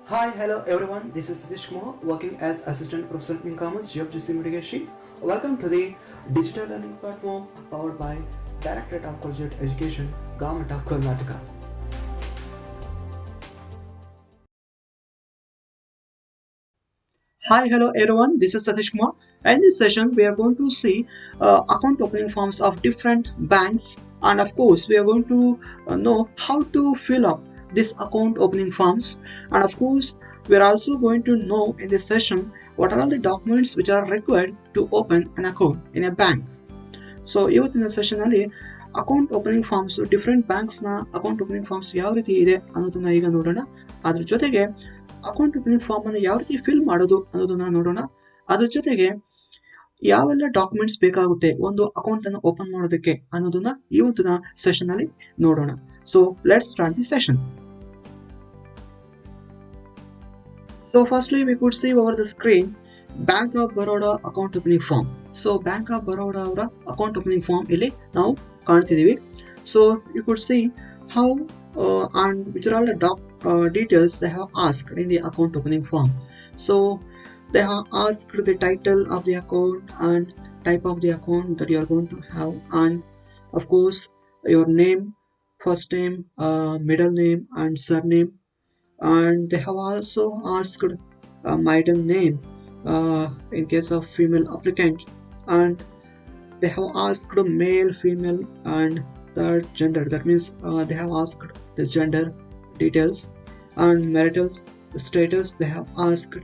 Hi, hello everyone. This is Satish Kumar, working as Assistant Professor in Commerce, GFGC Mitigation. Welcome to the digital learning platform powered by Directorate of Collegiate Education, Government of Karnataka. Hi, hello everyone. This is Satish Kumar. In this session, we are going to see account opening forms of different banks, and of course, we are going to know how to fill up this account opening forms. And of course, we are also going to know in this session what are all the documents which are required to open an account in a bank. So ಇವತ್ತಿನ session ಅಲ್ಲಿ account opening forms different banks ನ account opening forms ಯಾವ ರೀತಿ ಇದೆ ಅನ್ನೋದನ್ನ ಈಗ ನೋಡೋಣ. ಅದ್ರ ಜೊತೆಗೆ ಅಕೌಂಟ್ ಓಪನಿಂಗ್ ಫಾರ್ಮ್ ಅನ್ನು ಯಾವ ರೀತಿ ಫಿಲ್ ಮಾಡೋದು ಅನ್ನೋದನ್ನ ನೋಡೋಣ. ಅದ್ರ ಜೊತೆಗೆ ಯಾವೆಲ್ಲ ಡಾಕ್ಯುಮೆಂಟ್ಸ್ ಬೇಕಾಗುತ್ತೆ ಒಂದು ಅಕೌಂಟ್ ಅನ್ನು ಓಪನ್ ಮಾಡೋದಕ್ಕೆ ಅನ್ನೋದನ್ನ ಇವತ್ತಿನ ಸೆಷನ್ ಅಲ್ಲಿ ನೋಡೋಣ. So let's start the session. So firstly we could see over the screen Bank of Baroda account opening form. So Bank of Baroda ಅವರ account opening form ಇಲ್ಲಿ ನಾವು ಕಾಣ್ತಿದೀವಿ. So you could see how and which are all the details they have asked in the account opening form. So they have asked the title of the account and type of the account that you are going to have, and of course your name, first name, middle name and surname, and they have also asked a maiden name in case of female applicant, and they have asked male, female and the gender. That means they have asked the gender details, and marital status they have asked,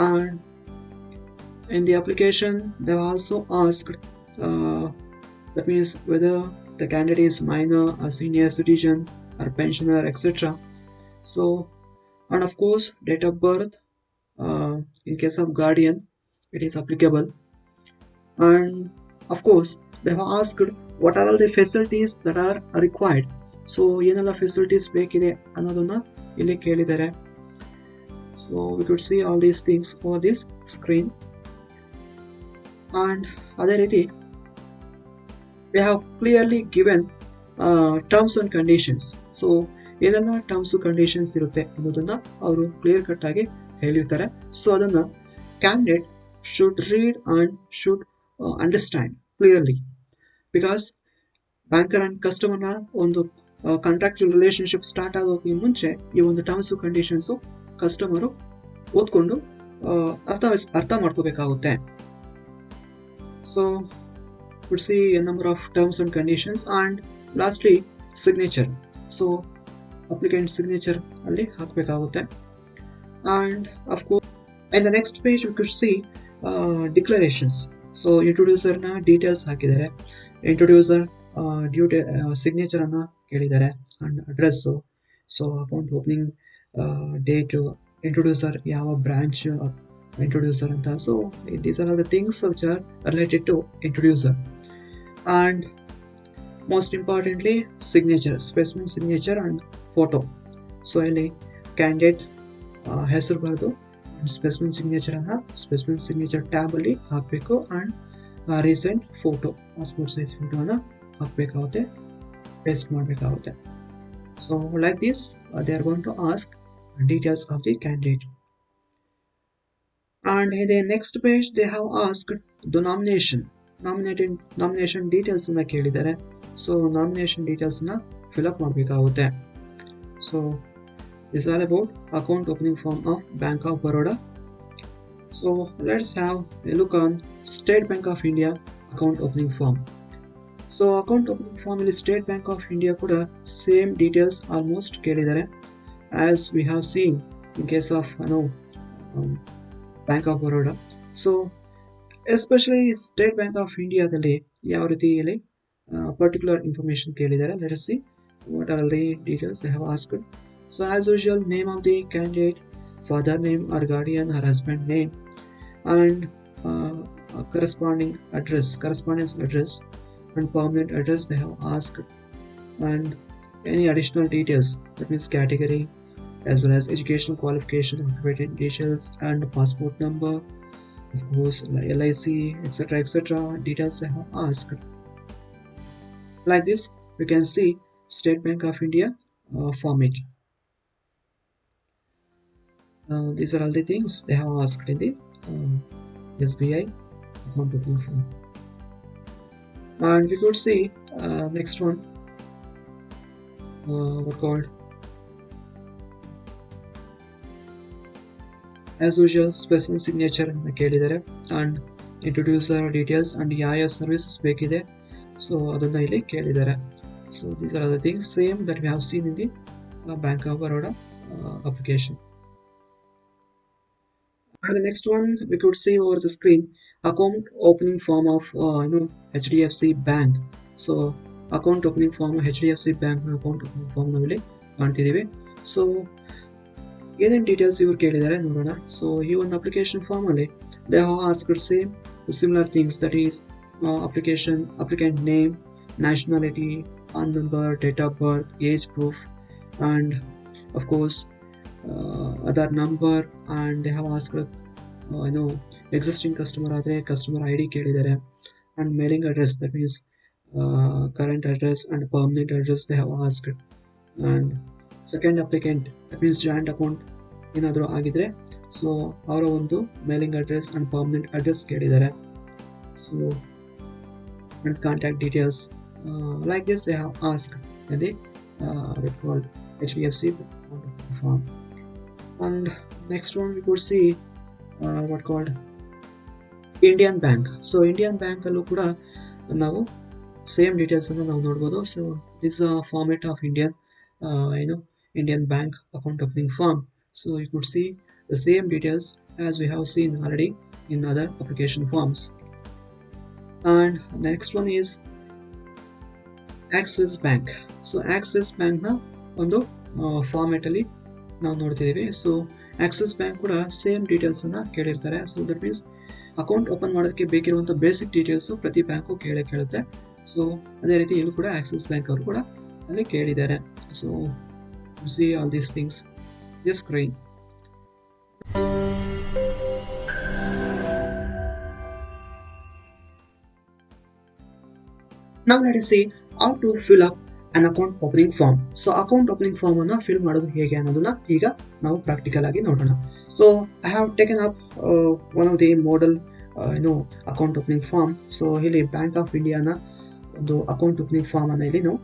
and in the application they have also asked that means whether the candidate is minor, a senior citizen or pensioner, etc. So, and of course date of birth, in case of guardian it is applicable, and of course they have asked what are all the facilities that are required. So ಏನೆಲ್ಲ facilities ಬೇಕಿದೆ ಅನ್ನೋದನ್ನ ಇಲ್ಲಿ ಕೇಳಿದ್ದಾರೆ. So we could see all these things over this screen, and ಅದೇ ರೀತಿ we have clearly given terms and conditions. So ಏನೆಲ್ಲ terms conditions ಇರುತ್ತೆ ಅನ್ನೋದನ್ನ ಅವರು ಕ್ಲಿಯರ್ ಕಟ್ ಆಗಿ ಹೇಳಿರ್ತಾರೆ. ಸೊ ಅದನ್ನ candidate should read and should understand clearly, because banker and ಕಸ್ಟಮರ್ನ ಒಂದು ಕಾಂಟ್ರಾಕ್ಚುಯಲ್ ರಿಲೇಶನ್ಶಿಪ್ ಸ್ಟಾರ್ಟ್ ಆಗೋಕೆ ಮುಂಚೆ ಈ ಒಂದು ಟರ್ಮ್ಸ್ ಕಂಡೀಷನ್ಸ್ ಕಸ್ಟಮರು ಓದ್ಕೊಂಡು ಅರ್ಥ ಮಾಡ್ಕೋಬೇಕಾಗುತ್ತೆ. So would see a number of terms and conditions, and lastly signature. So applicant signature ಅಲ್ಲಿ ಹಾಕಬೇಕಾಗುತ್ತೆ, and of course in the next page we could see declarations. So introducer ನ details ಹಾಕಿದ್ದಾರೆ, introducer signature ಅನ್ನ ಕೇಳಿದ್ದಾರೆ, and address. So account opening date, introducer ಯಾವ branch introducer ಅಂತ. So these are all the things which are related to introducer, and most importantly signature, specimen signature and photo. So ಇಲ್ಲಿ candidate ಹೆಸರು ಬರೆದು specimen signature ಅನ್ನ specimen signature tab ಅಲ್ಲಿ ಹಾಕಬೇಕು, and recent photo, passport size ಫೋಟೋನ ಹಾಕಬೇಕಾಗುತ್ತೆ, paste ಮಾಡಬೇಕಾಗುತ್ತೆ. So like this they are going to ask details of the candidate. And in the next page they have asked the nomination details ಅನ್ನ ಕೇಳಿದ್ದಾರೆ. ಸೊ nomination details ನ fill up ಮಾಡಬೇಕಾಗುತ್ತೆ. So this is all about account opening form of Bank of Baroda. So let's have a look on State Bank of India account opening form. So account opening form in State Bank of India kuda same details almost kelidare as we have seen in case of Bank of Baroda. So especially State Bank of India dalli yav riti illi particular information kelidare. Let us see what are the details they have asked. So as usual, name of the candidate, father name or guardian or husband name, and correspondence address and permanent address they have asked, and any additional details, that means category as well as educational qualification, occupational details and passport number, of course LIC, etc. details they have asked. Like this we can see State Bank of India format. These are all the things they have asked in the SBI account opening form. And we could see next one, what called as usual special signature ಅಂತ ಕೇಳಿದ್ದಾರೆ and introducer details and ಯಾವ services ಬೇಕಿದೆ so ಅದನ್ನ ಇಲ್ಲಿ ಕೇಳಿದ್ದಾರೆ. So these are the things same that we have seen in the Bank of Baroda application. And the next one we could see over the screen, account opening form of HDFC Bank. So account opening form HDFC Bank account opening form ನಾವಿಲ್ಲಿ ಕಾಣ್ತಿದ್ದೀವಿ. So ಏನೇನು details ಇವ್ರು ಕೇಳಿದ್ದಾರೆ ನೋಡೋಣ. So ಈ ಒಂದು application form ಅಲ್ಲಿ they have asked same similar things, that is applicant name, nationality, PAN number, date of birth, age proof, and of course other number, and they have asked existing customer ಆದರೆ customer ID ಕೇಳಿದ್ದಾರೆ, and mailing address, that means current address and permanent address they have asked, and second applicant, that means joint account ಏನಾದರೂ ಆಗಿದ್ರೆ so ಅವರ ಒಂದು mailing address and permanent address ಕೇಳಿದ್ದಾರೆ. So and contact details like this they have asked in the called HDFC form. And next one we could see what called Indian Bank. So Indian Bank ಅಲ್ಲೂ ಕೂಡ ನಾವು same details ಅನ್ನು ನಾವು ನೋಡ್ಬೋದು. So this format of Indian Bank account opening form. So you could see the same details as we have seen already in other application forms. And next one is Axis Bank. So Axis Bank na ಒಂದು ಫಾರ್ಮೆಟ್ ಅಲ್ಲಿ ನಾವು ನೋಡ್ತಿದ್ದೀವಿ. So Axis Bank ಕೂಡ same details ಅನ್ನ ಕೇಳಿರ್ತಾರೆ. So that means account open ಮಾಡೋದಕ್ಕೆ ಬೇಕಿರುವಂತ ಬೇಸಿಕ್ ಡೀಟೇಲ್ಸ್ ಪ್ರತಿ ಬ್ಯಾಂಕು ಕೇಳುತ್ತೆ. ಸೊ ಅದೇ ರೀತಿ ಇಲ್ಲೂ ಕೂಡ ಆಕ್ಸಿಸ್ ಬ್ಯಾಂಕ್ ಅವರು ಕೂಡ ಅಲ್ಲಿ ಕೇಳಿದ್ದಾರೆ. So see all these things this screen. Now let us see how to fill up an account opening form. So account opening form ಅನ್ನ fill ಮಾಡೋದು ಹೇಗೆ ಅನ್ನೋದನ್ನ ಈಗ ನಾವು ಪ್ರಾಕ್ಟಿಕಲ್ ಆಗಿ ನೋಡೋಣ. So I have taken up one of the model account opening form. So ಇಲ್ಲಿ bank of ಇಂಡಿಯಾನ ಒಂದು ಅಕೌಂಟ್ ಓಪನಿಂಗ್ ಫಾರ್ಮ್ ಅನ್ನ ಇಲ್ಲಿ ನಾವು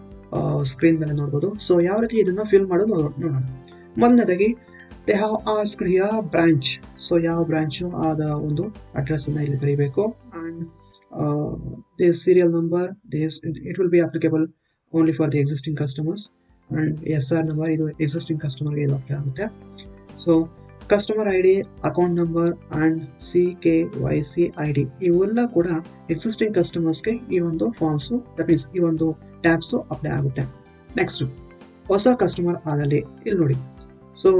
ಸ್ಕ್ರೀನ್ ಮೇಲೆ ನೋಡ್ಬೋದು. ಸೊ ಯಾವ ರೀತಿ ಇದನ್ನ ಫಿಲ್ ಮಾಡೋದು ನೋಡೋಣ. ಮೊದಲನೇದಾಗಿ they have asked here branch. So ಯಾವ ಬ್ರಾಂಚು ಆದ ಒಂದು ಅಡ್ರೆಸ್ ಅನ್ನ ಇಲ್ಲಿ ಬರೀಬೇಕು. And this serial number, it will be applicable only for the existing customers, and SR number ಇದು existing customer ಗೆ ಇದು ಅಪ್ಲೈ ಆಗುತ್ತೆ. So customer ID, account number and CKYC ID ಇವೆಲ್ಲ ಕೂಡ ಎಕ್ಸಿಸ್ಟಿಂಗ್ ಕಸ್ಟಮರ್ಸ್ಗೆ ಈ ಒಂದು ಫಾರ್ಮ್ಸು, ದಟ್ ಮೀನ್ಸ್ ಈ ಒಂದು ಟ್ಯಾಬ್ಸು ಅಪ್ಲೈ ಆಗುತ್ತೆ. ನೆಕ್ಸ್ಟ್ ಹೊಸ ಕಸ್ಟಮರ್ ಆದಲ್ಲಿ ಇಲ್ಲಿ ನೋಡಿ. ಸೊ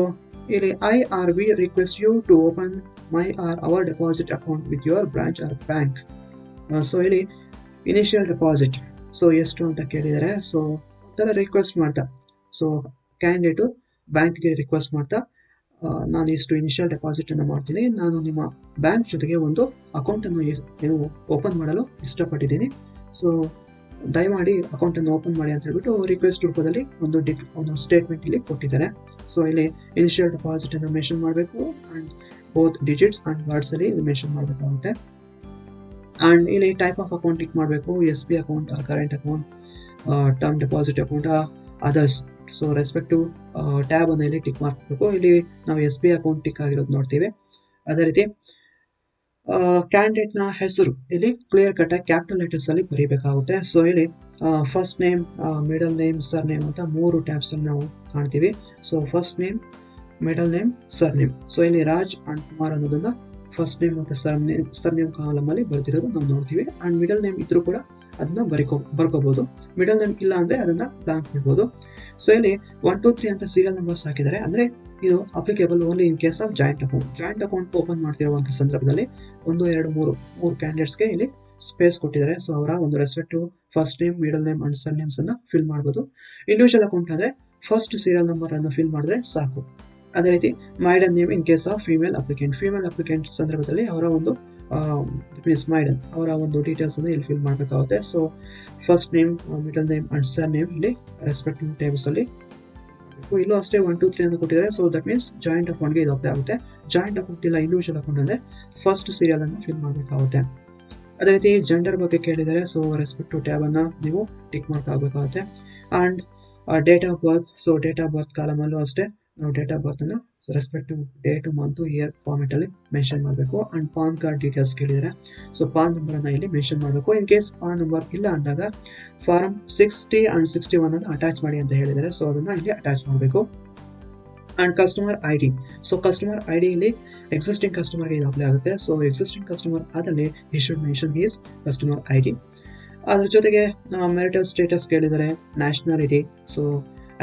ಇಲ್ಲಿ IRB request you to open my or our deposit account with your branch or bank. So ಇಲ್ಲಿ ಇನಿಷಿಯಲ್ ಡೆಪಾಸಿಟ್ ಸೊ ಎಷ್ಟು ಅಂತ ಕೇಳಿದ್ದಾರೆ. ಸೊ ಒಂಥರ ರಿಕ್ವೆಸ್ಟ್ ಮಾಡ್ತಾ, ಸೊ ಕ್ಯಾಂಡಿಡೇಟು ಬ್ಯಾಂಕ್ಗೆ ರಿಕ್ವೆಸ್ಟ್ ಮಾಡ್ತಾ, ನಾನು ಇಷ್ಟು ಇನಿಷಿಯಲ್ ಡೆಪಾಸಿಟ್ ಅನ್ನು ಮಾಡ್ತೀನಿ, ನಾನು ನಿಮ್ಮ ಬ್ಯಾಂಕ್ ಜೊತೆಗೆ ಒಂದು ಅಕೌಂಟ್ ಅನ್ನು ನೀವು ಓಪನ್ ಮಾಡಲು ಇಷ್ಟಪಟ್ಟಿದ್ದೀನಿ, ಸೊ ದಯಮಾಡಿ ಅಕೌಂಟ್ ಅನ್ನು ಓಪನ್ ಮಾಡಿ ಅಂತ ಹೇಳ್ಬಿಟ್ಟು ರಿಕ್ವೆಸ್ಟ್ ರೂಪದಲ್ಲಿ ಒಂದು ಸ್ಟೇಟ್ಮೆಂಟ್ ಇಲ್ಲಿ ಕೊಟ್ಟಿದ್ದಾರೆ. ಸೊ ಇಲ್ಲಿ ಇನಿಷಿಯಲ್ ಡೆಪಾಸಿಟ್ ಅನ್ನು ಮೆನ್ಷನ್ ಮಾಡಬೇಕು and both digits and words ಅಲ್ಲಿ ಮೆನ್ಷನ್ ಮಾಡಬೇಕಾಗುತ್ತೆ. ಅಂಡ್ ಇಲ್ಲಿ ಟೈಪ್ ಆಫ್ ಅಕೌಂಟ್ ಟಿಕ್ ಮಾಡಬೇಕು, SB account, current account, term deposit account, others. So respective tab ಅನ್ನು ಇಲ್ಲಿ ಟಿಕ್ ಮಾಡಬೇಕು. ಇಲ್ಲಿ ನಾವು SB ಅಕೌಂಟ್ ಟಿಕ್ ಆಗಿರೋದು ನೋಡ್ತೀವಿ. ಅದೇ ರೀತಿ ಕ್ಯಾಂಡಿಡೇಟ್ ನ ಹೆಸರು ಇಲ್ಲಿ ಕ್ಲಿಯರ್ ಕಟ್ ಆಗಿ ಕ್ಯಾಪಿಟಲ್ ಲೆಟರ್ಸ್ ಅಲ್ಲಿ ಬರೀಬೇಕಾಗುತ್ತೆ. ಸೊ ಇಲ್ಲಿ first name, middle name, sir name ಅಂತ 3 ಟ್ಯಾಬ್ಸ್ ಅಲ್ಲಿ ನಾವು ಕಾಣ್ತೀವಿ. So first name, middle name, sir name. So ಇಲ್ಲಿ ರಾಜ್ ಅಂಡ್ ಕುಮಾರ್ ಅನ್ನೋದನ್ನ ಫಸ್ಟ್ ನೇಮ್ ಮತ್ತು ಸರ್ ನೇಮ್ ಕಾಲಮ್ ಅಲ್ಲಿ ಬರ್ದಿರೋದು ನಾವು ನೋಡ್ತೀವಿ. ಅಂಡ್ ಮಿಡಲ್ ನೇಮ್ ಇದ್ರೂ ಕೂಡ ಅದನ್ನ ಬರ್ಕೋಬಹುದು. ಮಿಡಲ್ ನೇಮ್ ಇಲ್ಲ ಅಂದ್ರೆ ಅದನ್ನ ಬ್ಲಾಂಕ್ ಬಿಡ್ಬೋದು. ಸೊ ಇಲ್ಲಿ 1 2 3 ಅಂತ ಸೀರಿಯಲ್ ನಂಬರ್ಸ್ ಹಾಕಿದ್ದಾರೆ. ಅಂದ್ರೆ ಇದು applicable only in case of joint account. Joint account open ಮಾಡ್ತಿರುವಂತಹ ಸಂದರ್ಭದಲ್ಲಿ 1 2 3 ಕ್ಯಾಂಡಿಡೇಟ್ಸ್ಗೆ ಇಲ್ಲಿ ಸ್ಪೇಸ್ ಕೊಟ್ಟಿದ್ದಾರೆ. ಸೊ ಅವರ ಒಂದು respective first name, middle name and surnames ಅನ್ನ ಫಿಲ್ ಮಾಡಬಹುದು. ಇಂಡಿವಿಜುವಲ್ ಅಕೌಂಟ್ ಆದ್ರೆ ಫಸ್ಟ್ ಸೀರಿಯಲ್ ನಂಬರ್ ಅನ್ನು ಫಿಲ್ ಮಾಡಿದ್ರೆ ಸಾಕು. ಅದೇ ರೀತಿ maiden name in case of female applicant ಸಂದರ್ಭದಲ್ಲಿ ಅವರ ಒಂದು ಮೈಡನ್ ಅವರ ಒಂದು ಡೀಟೇಲ್ಸ್ ಅನ್ನು ಇಲ್ಲಿ ಫಿಲ್ ಮಾಡಬೇಕಾಗುತ್ತೆ. So first name, middle name and sir name ಇಲ್ಲಿ ರೆಸ್ಪೆಕ್ಟಿವ್ ಟೇಬಲ್ಸ್ ಅಲ್ಲಿ ಮಾಡಬೇಕು. ಇಲ್ಲೂ ಅಷ್ಟೇ 1 2 3 ಅಂತ ಕೊಟ್ಟಿದ್ದಾರೆ. ಸೊ ದಟ್ ಮೀನ್ಸ್ ಜಾಯಿಂಟ್ ಅಕೌಂಟ್ಗೆ ಇದು ಅಪ್ಲೈ ಆಗುತ್ತೆ. ಜಾಯಿಂಟ್ ಅಕೌಂಟ್ ಇಲ್ಲ ಇಂಡಿವಿಜುವಲ್ ಅಕೌಂಟ್ ಅಂದರೆ ಫಸ್ಟ್ ಸೀರಿಯಲ್ ಅನ್ನು ಫಿಲ್ ಮಾಡಬೇಕಾಗುತ್ತೆ. ಅದೇ ರೀತಿ ಜೆಂಡರ್ ಬಗ್ಗೆ ಕೇಳಿದರೆ ಸೊ ರೆಸ್ಪೆಕ್ಟ್ ಟು ಟ್ಯಾಬ್ ಅನ್ನ ನೀವು ಟಿಕ್ ಮಾರ್ಕ್ ಆಗಬೇಕಾಗುತ್ತೆ. And date of birth, so date of birth column ಅಲ್ಲೂ ಅಷ್ಟೇ ನಾವು ಡೇಟ್ ಆಫ್ ಬರ್ತ್ ಅನ್ನ respect date month year format ಅಲ್ಲಿ ಮೆನ್ಷನ್ ಮಾಡಬೇಕು. ಅಂಡ್ ಪಾನ್ ಕಾರ್ಡ್ ಡೀಟೇಲ್ಸ್ ಕೇಳಿದರೆ ಸೊ ಪಾನ್ ನಂಬರ್ ಅನ್ನ ಇಲ್ಲಿ ಮೆನ್ಷನ್ ಮಾಡಬೇಕು. ಇನ್ ಕೇಸ್ ಪಾನ್ ನಂಬರ್ ಇಲ್ಲ ಅಂದಾಗ ಫಾರ್ಮ್ 60 ಅಂಡ್ 61 ಅನ್ನು ಅಟ್ಯಾಚ್ ಮಾಡಿ ಅಂತ ಹೇಳಿದರೆ ಸೊ ಅದನ್ನ ಇಲ್ಲಿ ಅಟ್ಯಾಚ್ ಮಾಡಬೇಕು. And customer I D, so customer I D ಇಲ್ಲಿ ಎಕ್ಸಿಸ್ಟಿಂಗ್ ಕಸ್ಟಮರ್ಗೆ ಇದು ಅಪ್ಲೈ ಆಗುತ್ತೆ. ಸೊ ಎಕ್ಸಿಸ್ಟಿಂಗ್ ಕಸ್ಟಮರ್ ಆದಲ್ಲಿ he should mention his customer I D. ಅದ್ರ ಜೊತೆಗೆ ಮ್ಯಾರಿಟಲ್ ಸ್ಟೇಟಸ್ ಕೇಳಿದರೆ, nationality, so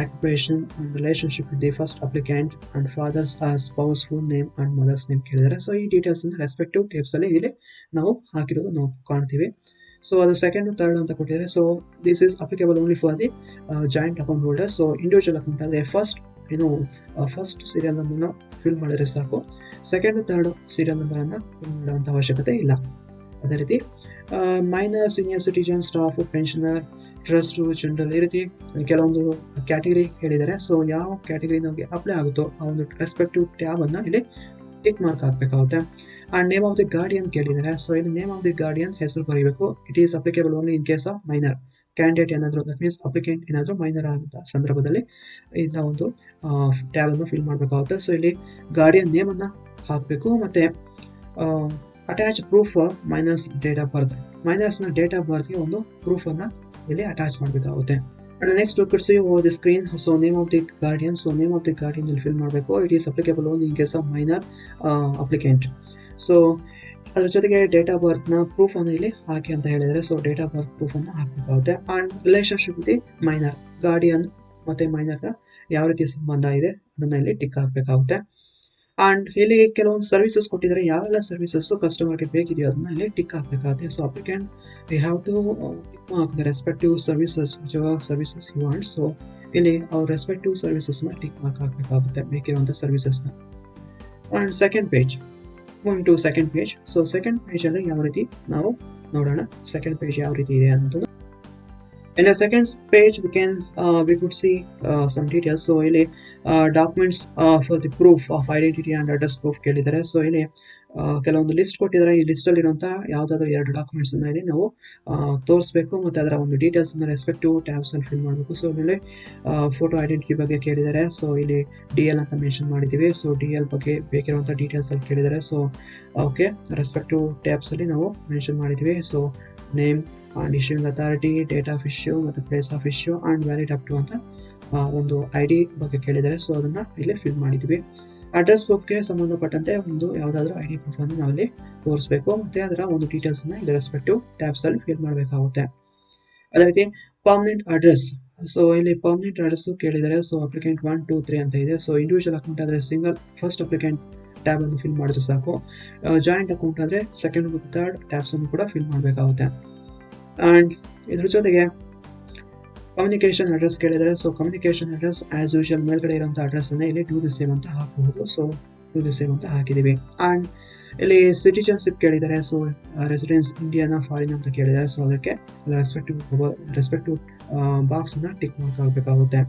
occupation and relationship with the first applicant and father's spouse full name and mother's name ಕೇಳಿದ್ದಾರೆ. So ಈ details respective tabs ಅಲ್ಲಿ ಇಲ್ಲಿ ನಾವು ಹಾಕಿರೋದು ನಾವು ಕಾಣ್ತೀವಿ. ಸೊ ಅದು ಸೆಕೆಂಡ್ ಥರ್ಡ್ ಅಂತ ಕೊಟ್ಟಿದ್ದಾರೆ. So this is applicable only for the joint account holder. So individual account ಆದರೆ ಫಸ್ಟ್ ಸೀರಿಯಲ್ ನಂಬರ್ನ ಫಿಲ್ ಮಾಡಿದ್ರೆ ಸಾಕು. ಸೆಕೆಂಡ್ ಥರ್ಡ್ ಸೀರಿಯಲ್ ನಂಬರನ್ನು ಫಿಲ್ ಮಾಡುವಂಥ ಅವಶ್ಯಕತೆ ಇಲ್ಲ. ಅದೇ ರೀತಿ minor, senior citizen, staff, pensioner, trust, general, ಈ ರೀತಿ ಕೆಲವೊಂದು ಕ್ಯಾಟಗರಿ ಹೇಳಿದ್ದಾರೆ. ಸೊ ಯಾವ ಕ್ಯಾಟಗರಿ ನಮಗೆ ಅಪ್ಲೈ ಆಗುತ್ತೋ ಆ ಒಂದು ರೆಸ್ಪೆಕ್ಟಿವ್ ಟ್ಯಾಬ್ ಅನ್ನ ಇಲ್ಲಿ ಟಿಕ್ ಮಾರ್ಕ್ ಹಾಕಬೇಕಾಗುತ್ತೆ. And name of the guardian ಕೇಳಿದ್ದಾರೆ. ಸೊ ಇಲ್ಲಿ ನೇಮ್ ಆಫ್ ದಿ ಗಾರ್ಡಿಯನ್ ಹೆಸರು ಬರೀಬೇಕು. It is applicable only in case of minor. Candidate ಏನಾದರೂ ದಟ್ ಮೀನ್ಸ್ ಅಪ್ಲಿಕೆಂಟ್ ಏನಾದರೂ ಮೈನರ್ ಆದಂಥ ಸಂದರ್ಭದಲ್ಲಿ ಇಂಥ ಒಂದು ಟ್ಯಾಬ್ ಅನ್ನು ಫಿಲ್ ಮಾಡಬೇಕಾಗುತ್ತೆ. ಸೊ ಇಲ್ಲಿ ಗಾರ್ಡಿಯನ್ ನೇಮ್ ಅನ್ನ ಹಾಕಬೇಕು. ಮತ್ತೆ attach proof minor's date of birth, ಮೈನಸ್ನ ಡೇಟ್ ಆಫ್ ಬರ್ತ್ಗೆ ಒಂದು ಪ್ರೂಫ್ ಅನ್ನ ಇಲ್ಲಿ ಅಟ್ಯಾಚ್ ಮಾಡಬೇಕಾಗುತ್ತೆ. And next could see over the screen, so name of the guardian, so name of the guardian ಇಲ್ಲಿ ಫಿಲ್ ಮಾಡಬೇಕು. It is applicable only in case of minor applicant. So ಅದ್ರ ಜೊತೆಗೆ date of ಬರ್ತ್ ನ proof ಅನ್ನು ಇಲ್ಲಿ ಹಾಕಿ ಅಂತ ಹೇಳಿದರೆ so date of birth proof ಅನ್ನು ಹಾಕಬೇಕಾಗುತ್ತೆ. And relationship with minor, guardian ಮತ್ತೆ ಮೈನರ್ ಯಾವ ರೀತಿ ಸಂಬಂಧ ಇದೆ ಅದನ್ನ ಇಲ್ಲಿ ಟಿಕ್ ಹಾಕಬೇಕಾಗುತ್ತೆ. ಅಂಡ್ ಇಲ್ಲಿ ಕೆಲವೊಂದು ಸರ್ವಿಸಸ್ ಕೊಟ್ಟಿದ್ದಾರೆ. ಯಾವೆಲ್ಲ ಸರ್ವಿಸಸ್ ಕಸ್ಟಮರ್ಗೆ ಬೇಕಿದೆಯೋ ಅದನ್ನ ಇಲ್ಲಿ ಟಿಕ್ ಹಾಕಬೇಕಾಗುತ್ತೆ. So applicant we have to tick mark the respective services services you want. So ಇಲ್ಲಿ ಅವ್ರ ರೆಸ್ಪೆಕ್ಟಿವ್ ಸರ್ವಿಸಸ್ ನ ಟಿಕ್ ಮಾರ್ಕ್ ಹಾಕಬೇಕಾಗುತ್ತೆ ಬೇಕಿರುವಂತ ಸರ್ವಿಸಸ್ ನ. And second page, moving to second page. So second page ಅಲ್ಲಿ ಯಾವ ರೀತಿ ನಾವು ನೋಡೋಣ ಸೆಕೆಂಡ್ ಪೇಜ್ ಯಾವ ರೀತಿ ಇದೆ ಅನ್ನೋದು. In the second page, we could see some details. So, ಇಲ್ಲಿ documents for the proof of identity and address proof ಕೇಳಿದ್ದಾರೆ. ಸೊ ಇಲ್ಲಿ ಕೆಲವೊಂದು ಲಿಸ್ಟ್ ಕೊಟ್ಟಿದ್ದಾರೆ. ಈ ಲಿಸ್ಟ್ ಅಲ್ಲಿ ಇರುವಂತಹ ಯಾವ್ದಾದ್ರು 2 ಡಾಕ್ಯುಮೆಂಟ್ಸ್ ಅನ್ನ ಇಲ್ಲಿ ನಾವು ತೋರಿಸಬೇಕು. ಮತ್ತೆ ಅದರ ಒಂದು ಡೀಟೇಲ್ಸ್ ಅನ್ನ ರೆಸ್ಪೆಕ್ಟಿವ್ ಟ್ಯಾಬ್ಸ್ ಅಲ್ಲಿ ಫಿಲ್ ಮಾಡಬೇಕು. ಸೊ ಇಲ್ಲಿ ಫೋಟೋ ಐಡೆಂಟಿಟಿ ಬಗ್ಗೆ ಕೇಳಿದ್ದಾರೆ. ಸೊ ಇಲ್ಲಿ DL ಅಂತ ಮೆನ್ಷನ್ ಮಾಡಿದೀವಿ. ಸೊ DL ಬಗ್ಗೆ ಬೇಕಿರುವಂತಹ ಡೀಟೇಲ್ಸ್ ಅಲ್ಲಿ ಕೇಳಿದ್ದಾರೆ. ಸೊ ಓಕೆ, ರೆಸ್ಪೆಕ್ಟಿವ್ ಟ್ಯಾಬ್ಸ್ ಅಲ್ಲಿ ನಾವು ಮೆನ್ಷನ್ ಮಾಡಿದೀವಿ. So name and issuing authority, date of issue ಮತ್ತು place of issue and valid up to ಅಂತ ಒಂದು ID ಬಗ್ಗೆ ಕೇಳಿದ್ದಾರೆ. ಸೊ ಅದನ್ನ ಇಲ್ಲಿ ಫಿಲ್ ಮಾಡಿದ್ವಿ. ಅಡ್ರೆಸ್ ಪ್ರೂಫ್ಗೆ ಸಂಬಂಧಪಟ್ಟಂತೆ ಒಂದು ಯಾವುದಾದ್ರೂ ID ಪ್ರೂಫ್ ಅನ್ನು ನಾವಿಲ್ಲಿ ತೋರಿಸಬೇಕು. ಮತ್ತೆ ಅದರ ಒಂದು ಡೀಟೇಲ್ಸ್ ಅನ್ನ ಇಲ್ಲಿ ರೆಸ್ಪೆಕ್ಟಿವ್ ಟ್ಯಾಬ್ಸ್ ಅಲ್ಲಿ ಫಿಲ್ ಮಾಡಬೇಕಾಗುತ್ತೆ. ಅದೇ ರೀತಿ ಪರ್ಮನೆಂಟ್ ಅಡ್ರೆಸ್. ಸೊ ಇಲ್ಲಿ ಪರ್ಮನೆಂಟ್ ಅಡ್ರೆಸ್ ಕೇಳಿದ್ದಾರೆ. ಸೊ ಅಪ್ಲಿಕೆಂಟ್ 1 2 3 ಅಂತ ಇದೆ. ಸೊ ಇಂಡಿವಿಜುವಲ್ ಅಕೌಂಟ್ ಆದ್ರೆ ಸಿಂಗಲ್ ಫಸ್ಟ್ ಅಪ್ಲಿಕೆಂಟ್ ಟ್ಯಾಬ್ ಅನ್ನು ಫಿಲ್ ಮಾಡಿದ್ರೆ ಸಾಕು. ಜಾಯಿಂಟ್ ಅಕೌಂಟ್ ಆದ್ರೆ ಸೆಕೆಂಡ್ ಮತ್ತು ಥರ್ಡ್ ಟ್ಯಾಬ್ಸ್ ಅನ್ನು ಕೂಡ ಫಿಲ್ ಮಾಡಬೇಕಾಗುತ್ತೆ. ಅಂಡ್ ಇದ್ರ ಜೊತೆಗೆ ಕಮ್ಯುನಿಕೇಶನ್ ಅಡ್ರೆಸ್ ಕೇಳಿದರೆ. So communication address as usual ಮೇಲ್ಗಡೆ ಇರುವಂತಹ ಅಡ್ರೆಸ್ ಅನ್ನ ಇಲ್ಲಿ ಟು ದಿ ಸೇಮ್ ಅಂತ ಹಾಕಬಹುದು. ಸೊ ಟು ದಿ ಸೇಮ್ ಅಂತ ಹಾಕಿದೀವಿ. ಅಂಡ್ ಇಲ್ಲಿ ಸಿಟಿಜನ್ಶಿಪ್ ಕೇಳಿದ್ದಾರೆ. ಸೊ ರೆಸಿಡೆನ್ಸ್ ಇಂಡಿಯಾನ ಫಾರಿನ್ ಅಂತ ಕೇಳಿದ್ದಾರೆ. ಸೊ ಅದಕ್ಕೆ ರೆಸ್ಪೆಕ್ಟಿವ್ ಬಾಕ್ಸ್ ಅನ್ನ ಟಿಕ್ ಮಾರ್ಕ್ ಆಗಬೇಕಾಗುತ್ತೆ.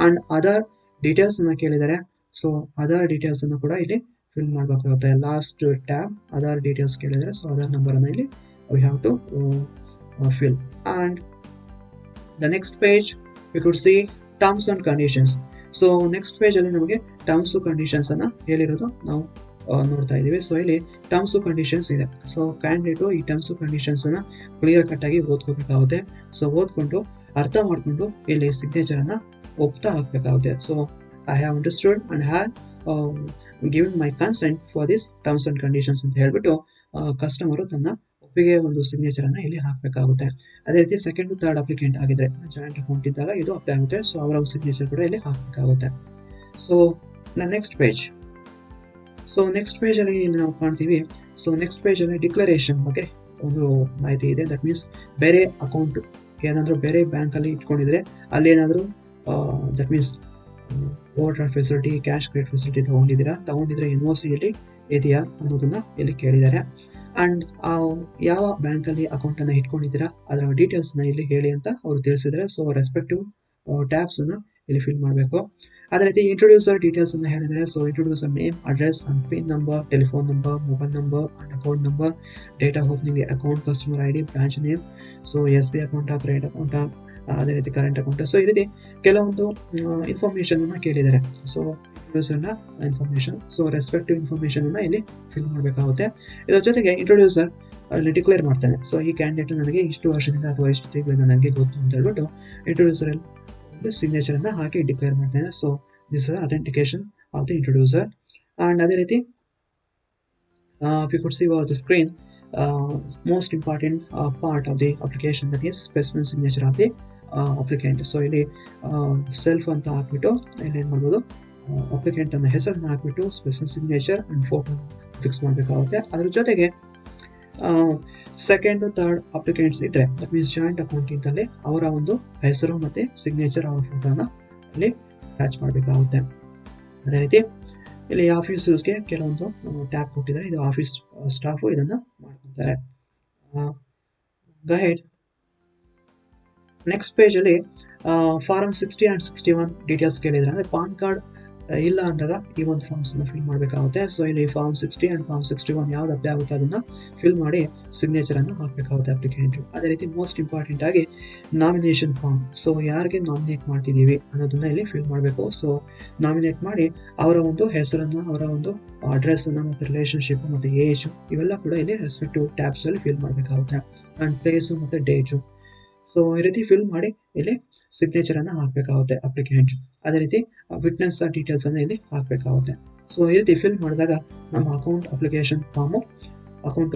ಅಂಡ್ ಅದರ್ ಡೀಟೇಲ್ಸ್ ಅನ್ನ ಕೇಳಿದ್ದಾರೆ. ಸೊ ಅದರ್ ಡೀಟೇಲ್ಸ್ ಅನ್ನು ಕೂಡ ಇಲ್ಲಿ ಫಿಲ್ ಮಾಡಬೇಕಾಗುತ್ತೆ. ಲಾಸ್ಟ್ ಟ್ಯಾಬ್ ಅದರ್ ಡೀಟೇಲ್ಸ್ ಕೇಳಿದರೆ. ಸೊ ಅದರ್ ನಂಬರ್ ಅನ್ನ ಇಲ್ಲಿ we have to fill. And the next page we could see terms and conditions. So next page ಅಲ್ಲಿ ನಮಗೆ terms and conditions ಅನ್ನ ಹೇಳಿರೋದು ನಾವು ನೋಡ್ತಾ ಇದೀವಿ. ಸೊ ಇಲ್ಲಿ ಟರ್ಮ್ಸ್ ಕಂಡೀಷನ್ಸ್ ಇದೆ. ಸೊ ಕ್ಯಾಂಡಿಡೇಟ್ ಈ ಟರ್ಮ್ಸ್ ಕಂಡೀಷನ್ಸ್ ಅನ್ನ ಕ್ಲಿಯರ್ ಕಟ್ ಆಗಿ ಓದ್ಕೋಬೇಕಾಗುತ್ತೆ. ಸೊ ಓದ್ಕೊಂಡು ಅರ್ಥ ಮಾಡ್ಕೊಂಡು ಇಲ್ಲಿ ಸಿಗ್ನೇಚರ್ ಅನ್ನ ಒಪ್ತಾ ಹಾಕ್ಬೇಕಾಗುತ್ತೆ. So I have understood and have given my consent for this terms and conditions ಅಂತ ಹೇಳ್ಬಿಟ್ಟು ಕಸ್ಟಮರು ತನ್ನ ಒಪ್ಪಿಗೆ ಒಂದು ಸಿಗ್ನೇಚರ್ ಅನ್ನ ಇಲ್ಲಿ ಹಾಕಬೇಕಾಗುತ್ತೆ. ಅದೇ ರೀತಿ ಸೆಕೆಂಡ್ ಥರ್ಡ್ ಅಪ್ಲಿಕೆಂಟ್ ಆಗಿದ್ರೆ ಜಾಯಿಂಟ್ ಅಕೌಂಟ್ ಇದ್ದಾಗ ಇದು ಅಪ್ಲೈ ಆಗುತ್ತೆ. ಸೊ ಅವರ ಸಿಗ್ನೇಚರ್ ಕೂಡ ಇಲ್ಲಿ ಹಾಕಬೇಕಾಗುತ್ತೆ. So next page. So next page ಅಲ್ಲಿ ನಾವು ಕಾಣ್ತೀವಿ. ಸೊ ನೆಕ್ಸ್ಟ್ ಪೇಜ್ ಅಲ್ಲಿ ಡಿಕ್ಲರೇಷನ್ ಬಗ್ಗೆ ಒಂದು ಮಾಹಿತಿ ಇದೆ. ದಟ್ ಮೀನ್ಸ್ ಬೇರೆ ಅಕೌಂಟ್ ಏನಾದರೂ ಬೇರೆ ಬ್ಯಾಂಕ್ ಅಲ್ಲಿ ಇಟ್ಕೊಂಡಿದ್ರೆ ಅಲ್ಲಿ ಏನಾದರೂ that means overdraft facility, cash credit facility ತಗೊಂಡಿದ್ರೆ NOC ಇಲ್ಲಿ ಇದೆಯಾ ಅನ್ನೋದನ್ನ ಇಲ್ಲಿ ಕೇಳಿದ್ದಾರೆ. ಅಂಡ್ ಯಾವ ಬ್ಯಾಂಕ್ ಅಲ್ಲಿ ಅಕೌಂಟ್ ಅನ್ನ ಇಟ್ಕೊಂಡಿದ್ದೀರಾ ಅದರ ಡೀಟೇಲ್ಸ್ ನ ಇಲ್ಲಿ ಹೇಳಿ ಅಂತ ಅವರು ತಿಳಿಸಿದ್ರೆ. ಸೊ ರೆಸ್ಪೆಕ್ಟಿವ್ ಟ್ಯಾಬ್ಸ್ ಅನ್ನ ಇಲ್ಲಿ ಫಿಲ್ ಮಾಡಬೇಕು. ಅದೇ ರೀತಿ ಇಂಟ್ರೊಡ್ಯೂಸರ್ ಡೀಟೇಲ್ಸ್ ಅನ್ನು ಹೇಳಿದರೆ, so introducer name, address and pin number, telephone number, mobile number and account number, date of opening account, customer ID, branch name, so SB account, credit account, ಅದೇ ರೀತಿ current account. So ಈ ರೀತಿ ಕೆಲವೊಂದು information ಅನ್ನ ಕೇಳಿದ್ದಾರೆ. So ಇಂಟ್ರೊಡ್ಯೂಸರ್ನ information, so respective information ಅನ್ನ ಇಲ್ಲಿ ಫಿಲ್ ಮಾಡಬೇಕಾಗುತ್ತೆ. ಇದರ ಜೊತೆಗೆ ಇಂಟ್ರೊಡ್ಯೂಸರ್ ಅಲ್ಲಿ ಡಿಕ್ಲೇರ್ ಮಾಡ್ತಾನೆ, ಸೊ ಈ ಕ್ಯಾಂಡಿಡೇಟ್ ನನಗೆ ಇಷ್ಟು ವರ್ಷದಿಂದ ಅಥವಾ ಇಷ್ಟು ತಿಂಗಳಿಂದ ನನಗೆ ಗೊತ್ತು ಅಂತ ಹೇಳ್ಬಿಟ್ಟು ಇಂಟ್ರೊಡ್ಯೂಸರ್ ಅಲ್ಲಿ ಸಿಗ್ನೇಚರ್ ಅನ್ನ ಹಾಕಿ ಡಿಕ್ಲೇರ್ ಮಾಡ್ತಾನೆ. So this is authentication of the introducer. And ಅದೇ ರೀತಿ we could see over the screen, most important part of the application, that is specimen signature of the applicant. So ಇಲ್ಲಿ self ಅಂತ ಹಾಕ್ಬಿಟ್ಟು ಇಲ್ಲಿ ಏನು ಮಾಡ್ಬೋದು, ಅಪ್ಲಿಕೆಂಟ್ ಅನ್ನ ಹೆಸರನ್ನ ಹಾಕ್ಬಿಟ್ಟು specific signature and photo fix ಮಾಡಬೇಕಾಗುತ್ತೆ. ಅದ್ರ ಜೊತೆಗೆ ಸೆಕೆಂಡ್ ಥರ್ಡ್ ಅಪ್ಲಿಕೆಂಟ್ಸ್ ಇದ್ರೆ, ದಟ್ ಮೀನ್ಸ್ ಜಾಯಿಂಟ್ ಅಕೌಂಟ್ ಇದ್ದಲ್ಲಿ ಅವರ ಒಂದು ಹೆಸರು ಮತ್ತೆ ಸಿಗ್ನೇಚರ್, ಅವರ ಫೋಟೋನ ಇಲ್ಲಿ ಅಟ್ಯಾಚ್ ಮಾಡಬೇಕಾಗುತ್ತೆ. ಅದೇ ರೀತಿ ಇಲ್ಲಿ ಆಫೀಸ್ ಯೂಸ್ಗೆ ಕೆಲವೊಂದು ಟ್ಯಾಬ್ ಕೊಟ್ಟಿದ್ದಾರೆ, ಇದು ಆಫೀಸ್ ಸ್ಟಾಫು ಇದನ್ನ ಮಾಡ್ಕೊತಾರೆ. ಗೈಡ್ ನೆಕ್ಸ್ಟ್ ಪೇಜ್ ಅಲ್ಲಿ ಫಾರಮ್ 60 and 61 ಡೀಟೇಲ್ಸ್ ಕೇಳಿದ್ರೆ, ಅಂದ್ರೆ ಪಾನ್ ಕಾರ್ಡ್ ಇಲ್ಲ ಅಂದಾಗ ಈ ಒಂದು ಫಾರ್ಮ್ಸ್ ಅನ್ನ ಫಿಲ್ ಮಾಡಬೇಕಾಗುತ್ತೆ. ಸೊ ಇಲ್ಲಿ ಫಾರ್ಮ್ 60 and ಫಾರ್ಮ್ 61 ಯಾವ್ದು ಅಪ್ಲೈ ಆಗುತ್ತೆ ಅದನ್ನ ಫಿಲ್ ಮಾಡಿ ಸಿಗ್ನೇಚರ್ ಅನ್ನ ಹಾಕಬೇಕಾಗುತ್ತೆ ಅಪ್ಲಿಕೆಂಟ್. ಅದೇ ರೀತಿ ಮೋಸ್ಟ್ ಇಂಪಾರ್ಟೆಂಟ್ ಆಗಿ ನಾಮಿನೇಷನ್ ಫಾರ್ಮ್, ಸೊ ಯಾರಿಗೆ ನಾಮಿನೇಟ್ ಮಾಡ್ತಿದೀವಿ ಅನ್ನೋದನ್ನ ಇಲ್ಲಿ ಫಿಲ್ ಮಾಡಬೇಕು. ಸೊ ನಾಮಿನೇಟ್ ಮಾಡಿ ಅವರ ಒಂದು ಹೆಸರನ್ನ, ಅವರ ಒಂದು ಅಡ್ರೆಸ್ ಅನ್ನ, ಮತ್ತೆ ರಿಲೇಶನ್ಶಿಪ್, ಮತ್ತೆ ಏಜ್, ಇವೆಲ್ಲ ಕೂಡ ಇಲ್ಲಿ ರೆಸ್ಪೆಕ್ಟಿವ್ ಟ್ಯಾಬ್ಸ್ ಅಲ್ಲಿ ಫಿಲ್ ಮಾಡಬೇಕಾಗುತ್ತೆ. ಅಂಡ್ ಪ್ಲೇಸ್ ಮತ್ತೆ ಡೇಟು, ಸೊ ಈ ರೀತಿ ಫಿಲ್ ಮಾಡಿ ಇಲ್ಲಿ ಸಿಗ್ನೇಚರ್ ಅನ್ನ ಹಾಕಬೇಕಾಗುತ್ತೆ ಅಪ್ಲಿಕೆಂಟ್. ಅದೇ ರೀತಿ ವಿಟ್ನೆಸ್ ಡೀಟೇಲ್ಸ್ ಅನ್ನ ಇಲ್ಲಿ ಹಾಕಬೇಕಾಗುತ್ತೆ. ಸೊ ಈ ರೀತಿ ಫಿಲ್ ಮಾಡಿದಾಗ ನಮ್ಮ account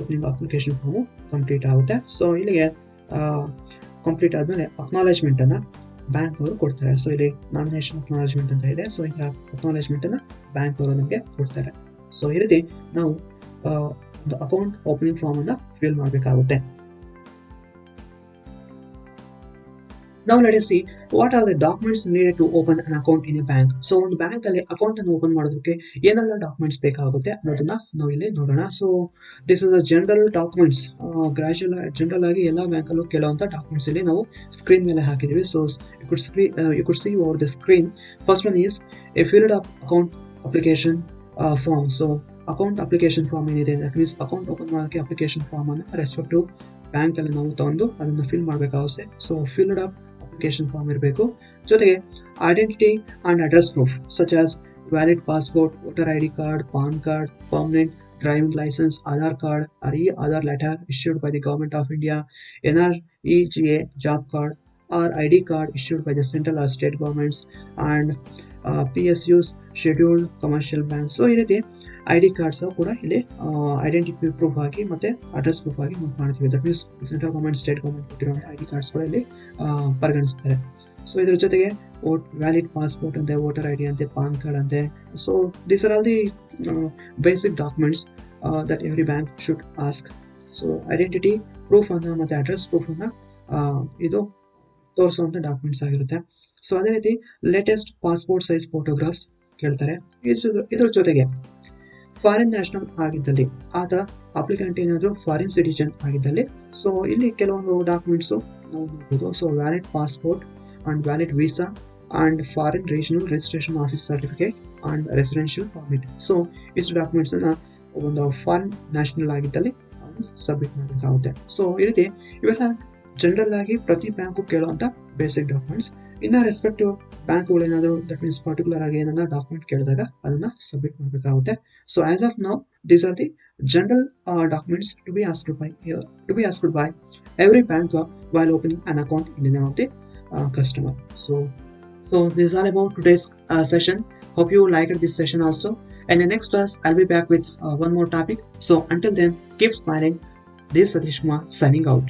opening application farm complete ಆಗುತ್ತೆ. ಸೊ ಇಲ್ಲಿಗೆ ಕಂಪ್ಲೀಟ್ ಆದ್ಮೇಲೆ ಅಕ್ನಾಲೇಜ್ಮೆಂಟ್ ಅನ್ನ ಬ್ಯಾಂಕ್ ಅವರು ಕೊಡ್ತಾರೆ. ಸೊ ಇಲ್ಲಿ ನಾಮಿನೇಷನ್ ಅಕ್ನಾಲೇಜ್ಮೆಂಟ್ ಅಂತ ಇದೆ. ಸೊ ಇದರ ಅಕ್ನಾಲೇಜ್ಮೆಂಟ್ ಅನ್ನ ಬ್ಯಾಂಕ್ ಅವರು ನಮಗೆ ಕೊಡ್ತಾರೆ. ಸೊ ಈ ರೀತಿ ನಾವು ಒಂದು ಅಕೌಂಟ್ ಓಪನಿಂಗ್ ಫಾರ್ಮ್ ಅನ್ನ ಫಿಲ್ ಮಾಡಬೇಕಾಗುತ್ತೆ. Now let us see what are the documents needed to open an account in a bank. So ಒಂದು ಬ್ಯಾಂಕ್ ಅಲ್ಲಿ ಅಕೌಂಟ್ ಅನ್ನು ಓಪನ್ ಮಾಡೋದಕ್ಕೆ ಏನೆಲ್ಲ ಡಾಕ್ಯುಮೆಂಟ್ಸ್ ಬೇಕಾಗುತ್ತೆ ಅನ್ನೋದನ್ನ ನಾವು ಇಲ್ಲಿ ನೋಡೋಣ. So this is a general documents. General ಆಗಿ ಎಲ್ಲ ಬ್ಯಾಂಕ್ ಅಲ್ಲೂ ಕೆಲವಂತ ಡಾಕ್ಯುಮೆಂಟ್ಸ್ ಇಲ್ಲಿ ನಾವು ಸ್ಕ್ರೀನ್ ಮೇಲೆ ಹಾಕಿದೀವಿ. So you could see over the screen. First one is a filled up account application form. So account application form ಏನಿದೆ, ದಟ್ ಮೀನ್ಸ್ ಅಕೌಂಟ್ ಓಪನ್ ಮಾಡೋದಕ್ಕೆ application form ಅನ್ನು ರೆಸ್ಪೆಕ್ಟಿವ್ ಬ್ಯಾಂಕ್ ಅಲ್ಲಿ ನಾವು ತಗೊಂಡು ಅದನ್ನು ಫಿಲ್ ಮಾಡಬೇಕಾಗುತ್ತೆ. So filled up application form ಇರಬೇಕು. ಜೊತೆಗೆ identity and address proof such as valid passport, voter ID card, PAN card, permanent driving licence, Aadhaar card or e-Aadhaar letter issued by the Government of India, NREGA job card or ID card issued by the central or state governments, and PSUs scheduled commercial banks. So ಈ ರೀತಿ ID cards ಕೂಡ ಇಲ್ಲಿ identity proof ಆಗಿ ಮತ್ತೆ address proof ಆಗಿ note ಮಾಡ್ತೀವಿ. That means central government, state government ಕೊಟ್ಟಿರುವಂಥ ID cards ಕೂಡ ಇಲ್ಲಿ ಪರಿಗಣಿಸ್ತಾರೆ. ಸೊ ಇದ್ರ ಜೊತೆಗೆ ವ್ಯಾಲಿಡ್ ಪಾಸ್ಪೋರ್ಟ್ ಅಂತೆ, ವೋಟರ್ ID ಅಂತೆ, ಪಾನ್ ಕಾರ್ಡ್ ಅಂತೆ. So these are all the basic documents that every bank should ask. So identity proof ಅನ್ನ ಮತ್ತೆ ಅಡ್ರೆಸ್ ಪ್ರೂಫ್ ಅನ್ನ ಇದು ತೋರಿಸುವಂತ ಡಾಕ್ಯುಮೆಂಟ್ಸ್ ಆಗಿರುತ್ತೆ. ಸೊ ಅದೇ ರೀತಿ ಲೇಟೆಸ್ಟ್ ಪಾಸ್ಪೋರ್ಟ್ ಸೈಜ್ ಫೋಟೋಗ್ರಾಫ್ಸ್ ಕೇಳ್ತಾರೆ. ಇದ್ರ ಜೊತೆಗೆ ಫಾರಿನ್ ನ್ಯಾಷನಲ್ ಆಗಿದ್ದಲ್ಲಿ, ಆತ ಅಪ್ಲಿಕೆಂಟ್ ಏನಾದರೂ ಫಾರಿನ್ ಸಿಟಿಜನ್ ಆಗಿದ್ದಲ್ಲಿ, ಸೊ ಇಲ್ಲಿ ಕೆಲವೊಂದು ಡಾಕ್ಯುಮೆಂಟ್ಸ್ ನಾವು ನೋಡ್ಬೋದು. So valid passport and valid visa and foreign regional registration office certificate and residential permit. So ಇಷ್ಟು ಡಾಕ್ಯುಮೆಂಟ್ಸ್ ಅನ್ನ ಒಂದು ಫಾರಿನ್ ನ್ಯಾಷನಲ್ ಆಗಿದ್ದಲ್ಲಿ ಸಬ್ಮಿಟ್ ಮಾಡಬೇಕಾಗುತ್ತೆ. ಸೊ ಈ ರೀತಿ ಇವೆಲ್ಲ ಜನರಲ್ ಆಗಿ ಪ್ರತಿ ಬ್ಯಾಂಕು ಕೇಳುವಂತ ಬೇಸಿಕ್ ಡಾಕ್ಯುಮೆಂಟ್ಸ್. ಇನ್ನ ರೆಸ್ಪೆಕ್ಟಿವ್ ಬ್ಯಾಂಕ್ಗಳು ಏನಾದರೂ ದಟ್ ಮೀನ್ಸ್ ಪರ್ಟಿಕ್ಯುಲರ್ ಆಗಿ ಏನನ್ನ ಡಾಕ್ಯುಮೆಂಟ್ ಕೇಳಿದಾಗ ಅದನ್ನ ಸಬ್ಮಿಟ್ ಮಾಡಬೇಕಾಗುತ್ತೆ. So as of now these are the general documents to be asked by every bank while opening an account in the name of the customer. So this is all about today's session. Hope you liked this session also. And the next class I'll be back with one more topic. So until then, keep smiling. This is Satish Kumar signing out.